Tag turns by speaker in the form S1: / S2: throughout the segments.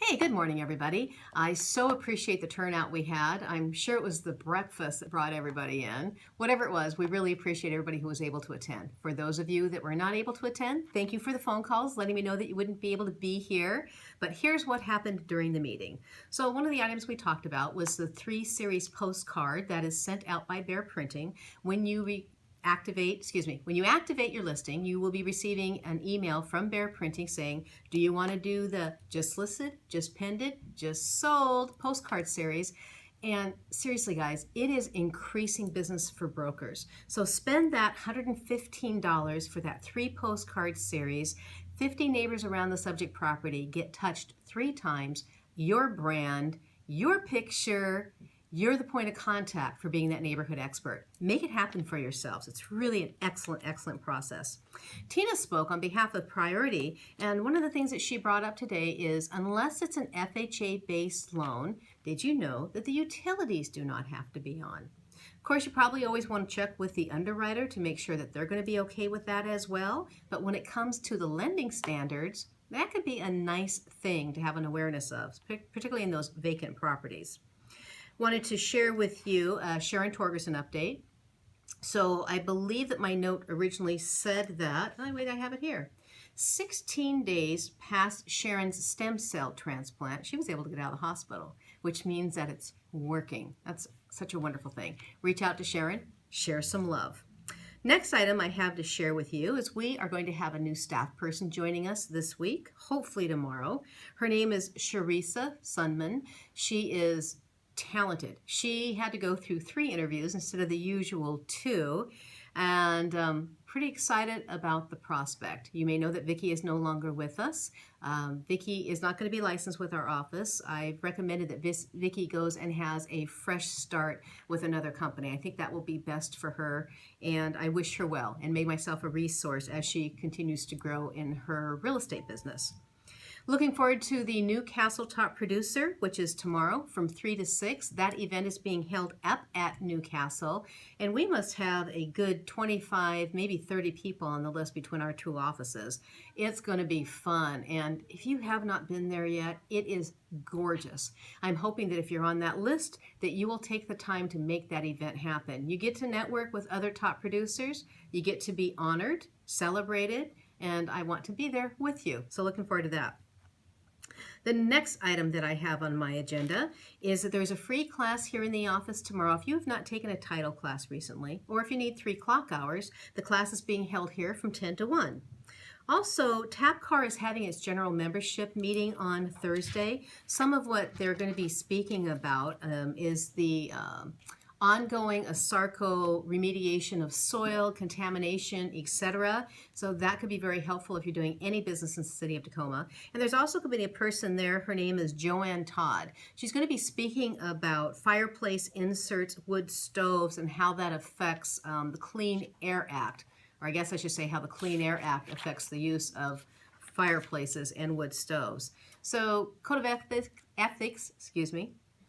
S1: Hey, good morning, everybody. I so appreciate the turnout we had. I'm sure it was the breakfast that brought everybody in. Whatever it was, we really appreciate everybody who was able to attend. For those of you that were not able to attend, thank you for the phone calls letting me know that you wouldn't be able to be here. But here's what happened during the meeting. So one of the items we talked about was the 3 series postcard that is sent out by Bear Printing. When you when you activate your listing, you will be receiving an email from Bear Printing saying, do you want to do the just listed, just pended, just sold postcard series? And seriously, guys, it is increasing business for brokers. So spend that $115 for that 3 postcard series. 50 neighbors around the subject property get touched 3 times. Your brand, your picture, you're the point of contact for being that neighborhood expert. Make it happen for yourselves. It's really an excellent, excellent process. Tina spoke on behalf of Priority, and one of the things that she brought up today is unless it's an FHA-based loan, did you know that the utilities do not have to be on? Of course, you probably always want to check with the underwriter to make sure that they're going to be okay with that as well. But when it comes to the lending standards, that could be a nice thing to have an awareness of, particularly in those vacant properties. Wanted to share with you Sharon Torgerson update. So I believe that my note originally said that, oh wait, I have it here. 16 days past Sharon's stem cell transplant, she was able to get out of the hospital, which means that it's working. That's such a wonderful thing. Reach out to Sharon, share some love. Next item I have to share with you is we are going to have a new staff person joining us this week, hopefully tomorrow. Her name is Sharisa Sunman. She is talented. She had to go through 3 interviews instead of the usual 2, and pretty excited about the prospect. You may know that Vicki is no longer with us. Vicki is not going to be licensed with our office. I've recommended that Vicki goes and has a fresh start with another company. I think that will be best for her, and I wish her well and made myself a resource as she continues to grow in her real estate business. Looking forward to the new Castle Top Producer, which is tomorrow from 3 to 6. That event is being held up at Newcastle, and we must have a good 25, maybe 30 people on the list between our 2 offices. It's going to be fun, and if you have not been there yet, it is gorgeous. I'm hoping that if you're on that list, that you will take the time to make that event happen. You get to network with other top producers, you get to be honored, celebrated, and I want to be there with you. So looking forward to that. The next item that I have on my agenda is that there's a free class here in the office tomorrow. If you have not taken a title class recently, or if you need 3 clock hours, the class is being held here from 10 to 1. Also, TAPCAR is having its general membership meeting on Thursday. Some of what they're going to be speaking about is the ongoing ASARCO remediation of soil, contamination, etc. So that could be very helpful if you're doing any business in the city of Tacoma. And there's also going to be a person there. Her name is Joanne Todd. She's going to be speaking about fireplace inserts, wood stoves, and how that affects the Clean Air Act. Or I guess I should say how the Clean Air Act affects the use of fireplaces and wood stoves. So Code of Ethics,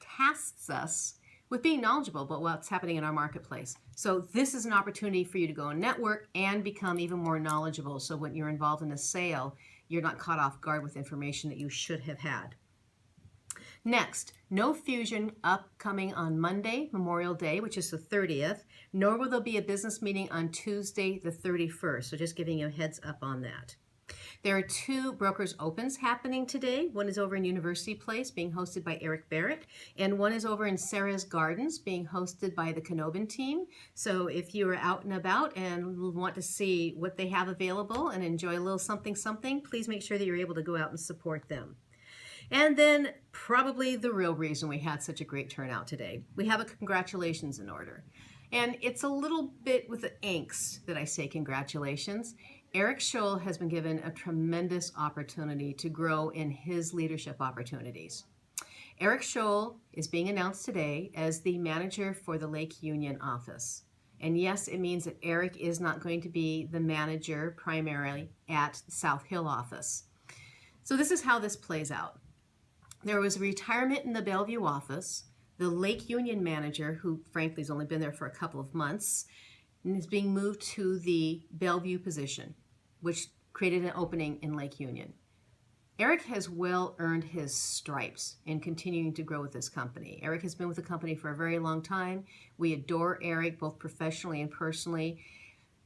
S1: tasks us with being knowledgeable about what's happening in our marketplace. So this is an opportunity for you to go and network and become even more knowledgeable, so when you're involved in a sale, you're not caught off guard with information that you should have had. Next, no Fusion upcoming on Monday, Memorial Day, which is the 30th, nor will there be a business meeting on Tuesday, the 31st. So just giving you a heads up on that. There are 2 Brokers Opens happening today. One is over in University Place being hosted by Eric Barrett, and one is over in Sarah's Gardens being hosted by the Canobin team. So if you are out and about and want to see what they have available and enjoy a little something, please make sure that you're able to go out and support them. And then probably the real reason we had such a great turnout today. We have a congratulations in order. And it's a little bit with the angst that I say congratulations. Eric Scholl has been given a tremendous opportunity to grow in his leadership opportunities. Eric Scholl is being announced today as the manager for the Lake Union office. And yes, it means that Eric is not going to be the manager primarily at the South Hill office. So this is how this plays out. There was a retirement in the Bellevue office. The Lake Union manager, who frankly has only been there for a couple of months, is being moved to the Bellevue position, which created an opening in Lake Union. Eric has well earned his stripes in continuing to grow with this company. Eric has been with the company for a very long time. We adore Eric both professionally and personally.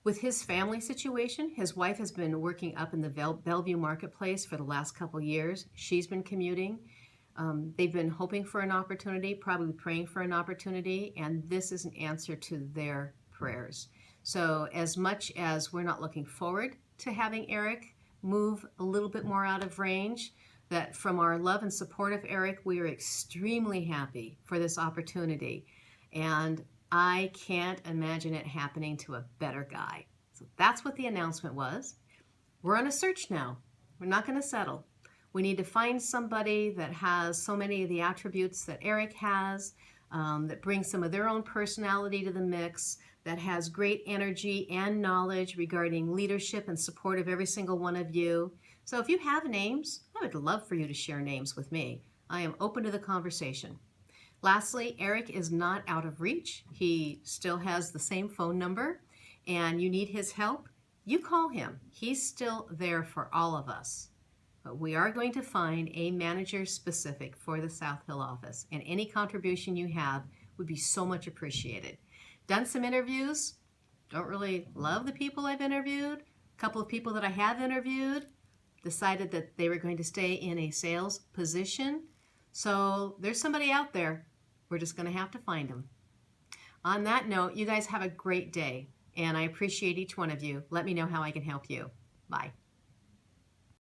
S1: With his family situation, his wife has been working up in the Bellevue marketplace for the last couple years. She's been commuting. They've been hoping for an opportunity, probably praying for an opportunity, and this is an answer to their prayers. So as much as we're not looking forward to having Eric move a little bit more out of range, that from our love and support of Eric, we are extremely happy for this opportunity. And I can't imagine it happening to a better guy. So that's what the announcement was. We're on a search now. We're not going to settle. We need to find somebody that has so many of the attributes that Eric has, that brings some of their own personality to the mix, that has great energy and knowledge regarding leadership and support of every single one of you. So if you have names, I would love for you to share names with me. I am open to the conversation. Lastly, Eric is not out of reach. He still has the same phone number, and you need his help, you call him. He's still there for all of us. But we are going to find a manager specific for the South Hill office, and any contribution you have would be so much appreciated. Done some interviews. Don't really love the people I've interviewed. A couple of people that I have interviewed decided that they were going to stay in a sales position. So there's somebody out there. We're just going to have to find them. On that note, you guys have a great day, and I appreciate each one of you. Let me know how I can help you. Bye.